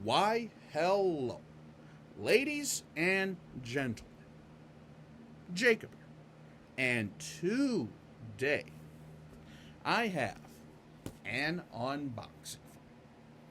Why, hello, ladies and gentlemen, Jacob here, and today I have an unboxing.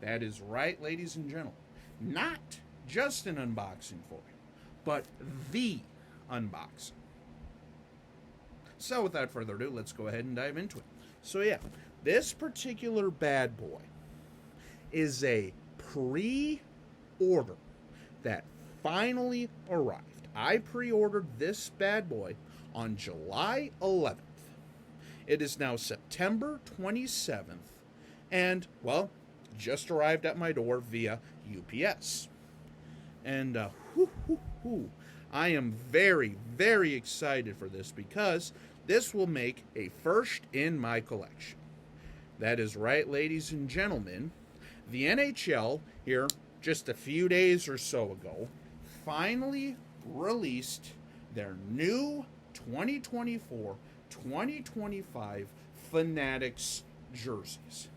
That is right, ladies and gentlemen, not just an unboxing for you, but the unboxing. So without further ado, let's go ahead and dive into it. So yeah, this particular bad boy is a pre-order that finally arrived. I pre-ordered this bad boy on July 11th. It is now September 27th, and, well, just arrived at my door via UPS. And, I am very, very excited for this because this will make a first in my collection. That is right, ladies and gentlemen. The NHL, here just a few days or so ago, finally released their new 2024-2025 Fanatics jerseys.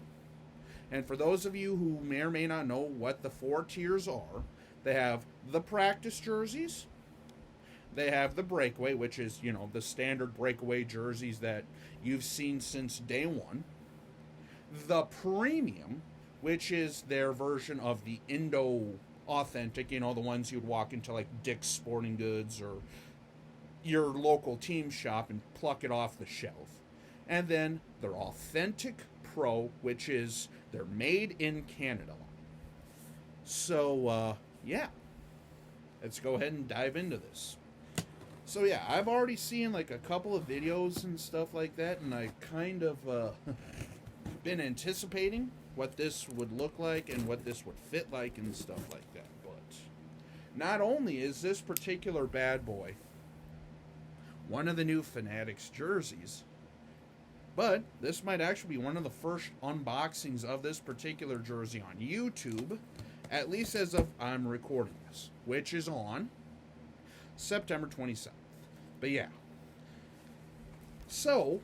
And for those of you who may or may not know what the four tiers are, they have the practice jerseys, they have the breakaway, which is, the standard breakaway jerseys that you've seen since day one, the premium, which is their version of the Indo authentic, the ones you'd walk into like Dick's Sporting Goods or your local team shop and pluck it off the shelf. And then their authentic pro, which is their made in Canada line. So, yeah, let's go ahead and dive into this. So yeah, I've already seen like a couple of videos and stuff like that, and I kind of been anticipating what this would look like and what this would fit like and stuff like that. But not only is this particular bad boy one of the new Fanatics jerseys, but this might actually be one of the first unboxings of this particular jersey on YouTube, at least as of I'm recording this, which is on September 27th. But yeah. So,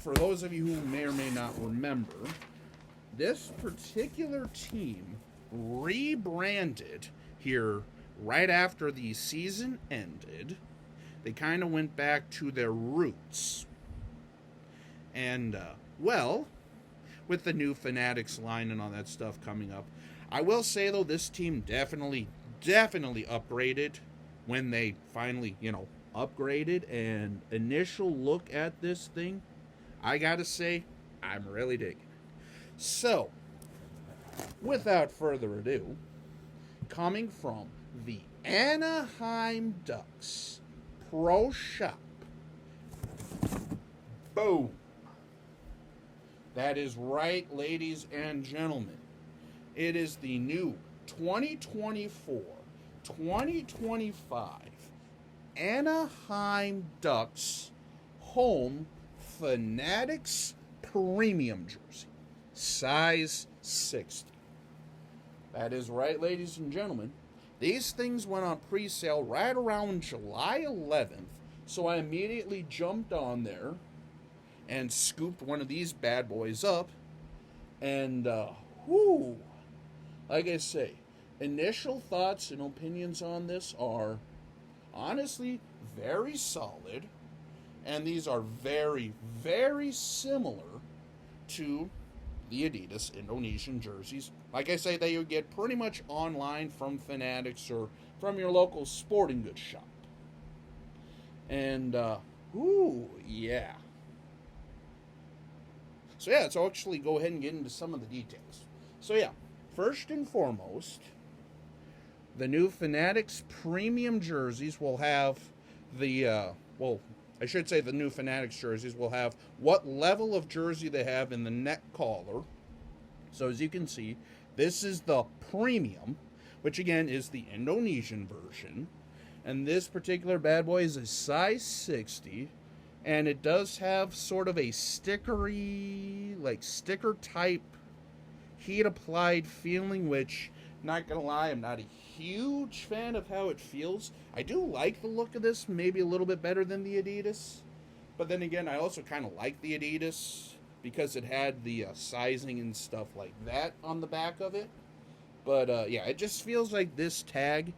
for those of you who may or may not remember, this particular team rebranded here right after the season ended. They kind of went back to their roots. And, with the new Fanatics line and all that stuff coming up, I will say, though, this team definitely upgraded when they finally, upgraded. And initial look at this thing, I gotta say, I'm really digging it. So, without further ado, coming from the Anaheim Ducks Pro Shop, boom. That is right, ladies and gentlemen. It is the new 2024-2025 Anaheim Ducks Home Fanatics Premium Jersey, size 60. That is right, ladies and gentlemen. These things went on pre-sale right around July 11th, so I immediately jumped on there and scooped one of these bad boys up, and, like I say, initial thoughts and opinions on this are honestly very solid, and these are very, very similar to the Adidas Indonesian jerseys. Like I say, they would get pretty much online from Fanatics or from your local sporting goods shop. And, yeah. So yeah, let's actually go ahead and get into some of the details. So yeah, first and foremost, the new Fanatics premium jerseys will have the, the new Fanatics jerseys will have what level of jersey they have in the neck collar. So as you can see, this is the premium, which again is the Indonesian version. And this particular bad boy is a size 60. And it does have sort of a stickery, sticker type heat applied feeling, which, not gonna lie, I'm not a huge fan of how it feels. I do like the look of this, maybe a little bit better than the Adidas. But then again, I also kind of like the Adidas because it had the sizing and stuff like that on the back of it. But yeah, it just feels like this tag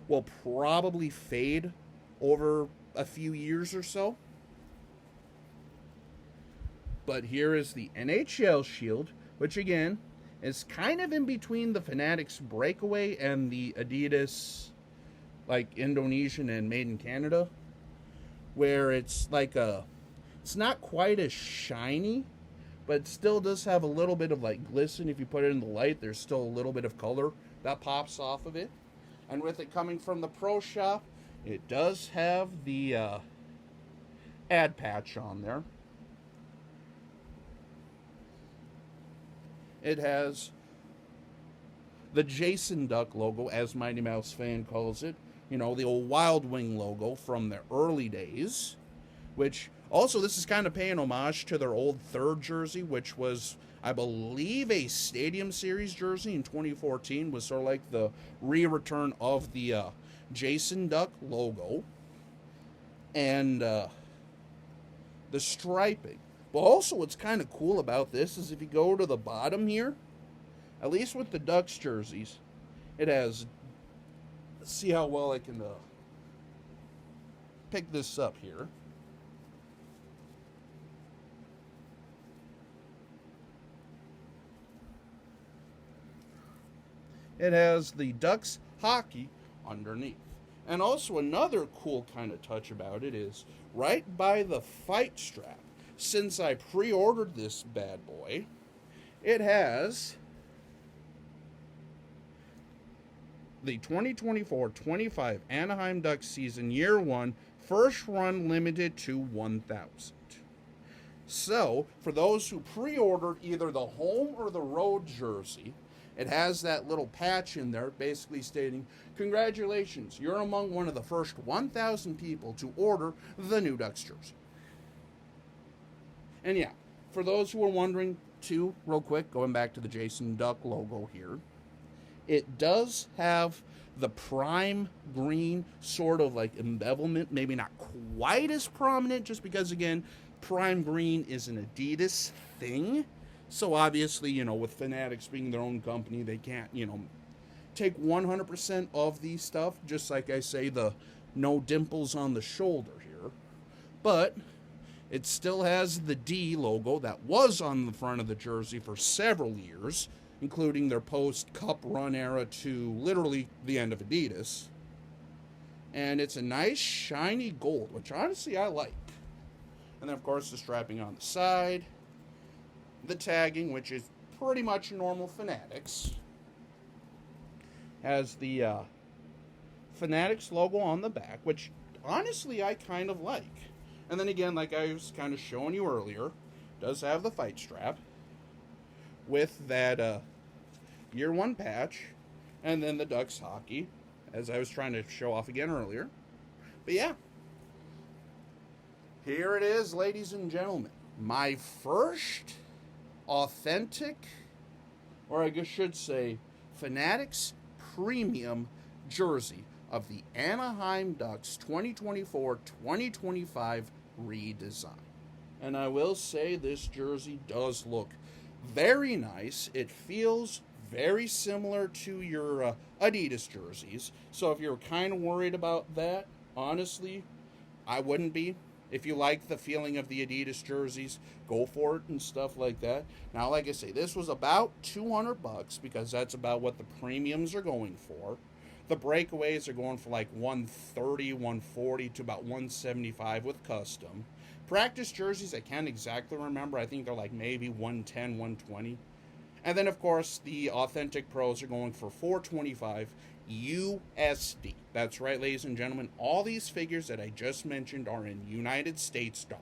will probably fade over a few years or so. But here is the NHL shield, which again is kind of in between the Fanatics breakaway and the Adidas, like Indonesian and made in Canada, where it's it's not quite as shiny, but it still does have a little bit of like glisten. If you put it in the light, there's still a little bit of color that pops off of it. And with it coming from the Pro Shop, it does have the ad patch on there. It has the Jason Duck logo, as Mighty Mouse fan calls it. You know, the old Wild Wing logo from the early days. Which, also, this is kind of paying homage to their old third jersey, which was, I believe, a Stadium Series jersey in 2014. Was sort of like the re-return of the Jason Duck logo. And the striping. But also what's kind of cool about this is if you go to the bottom here, at least with the Ducks jerseys, it has, let's see how well I can pick this up here. It has the Ducks hockey underneath. And also another cool kind of touch about it is right by the fight strap. Since I pre-ordered this bad boy, it has the 2024-25 Anaheim Ducks season year 1 first run limited to 1,000. So, for those who pre-ordered either the home or the road jersey, it has that little patch in there basically stating, congratulations, you're among one of the first 1,000 people to order the new Ducks jersey. And yeah, for those who are wondering, too, real quick, going back to the Jason Duck logo here, it does have the prime green sort of like embezzlement, maybe not quite as prominent, just because, again, prime green is an Adidas thing. So obviously, you know, with Fanatics being their own company, they can't, you know, take 100% of the stuff, just like I say, the no dimples on the shoulder here. But it still has the D logo that was on the front of the jersey for several years, including their post-Cup run era to literally the end of Adidas. And it's a nice shiny gold, which honestly I like. And then, of course, the strapping on the side. The tagging, which is pretty much normal Fanatics. Has the Fanatics logo on the back, which honestly I kind of like. And then again, like I was kind of showing you earlier, does have the fight strap with that year 1 patch, and then the Ducks hockey, as I was trying to show off again earlier. But yeah, here it is, ladies and gentlemen. My first authentic, or I guess should say, Fanatics premium jersey of the Anaheim Ducks 2024-2025 redesign. And I will say this jersey does look very nice. It feels very similar to your Adidas jerseys. So if you're kind of worried about that, honestly, I wouldn't be. If you like the feeling of the Adidas jerseys, go for it and stuff like that. Now, like I say, this was about $200 because that's about what the premiums are going for. The breakaways are going for like $130, $140 to about $175 with custom. Practice jerseys, I can't exactly remember. I think they're like maybe $110, $120. And then, of course, the authentic pros are going for $425 USD. That's right, ladies and gentlemen. All these figures that I just mentioned are in United States dollar.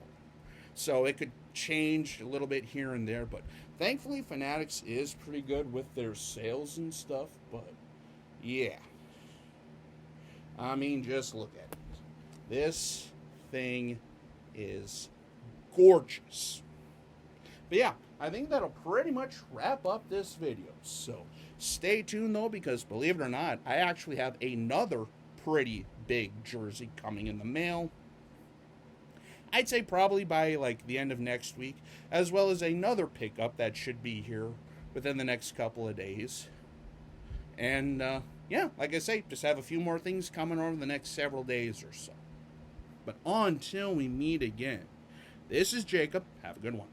So it could change a little bit here and there, but thankfully Fanatics is pretty good with their sales and stuff. But yeah, I mean, just look at it. This thing is gorgeous. But yeah, I think that'll pretty much wrap up this video. So stay tuned though, because believe it or not, I actually have another pretty big jersey coming in the mail. I'd say probably by like the end of next week, as well as another pickup that should be here within the next couple of days. And yeah, like I say, just have a few more things coming over the next several days or so. But until we meet again, this is Jacob. Have a good one.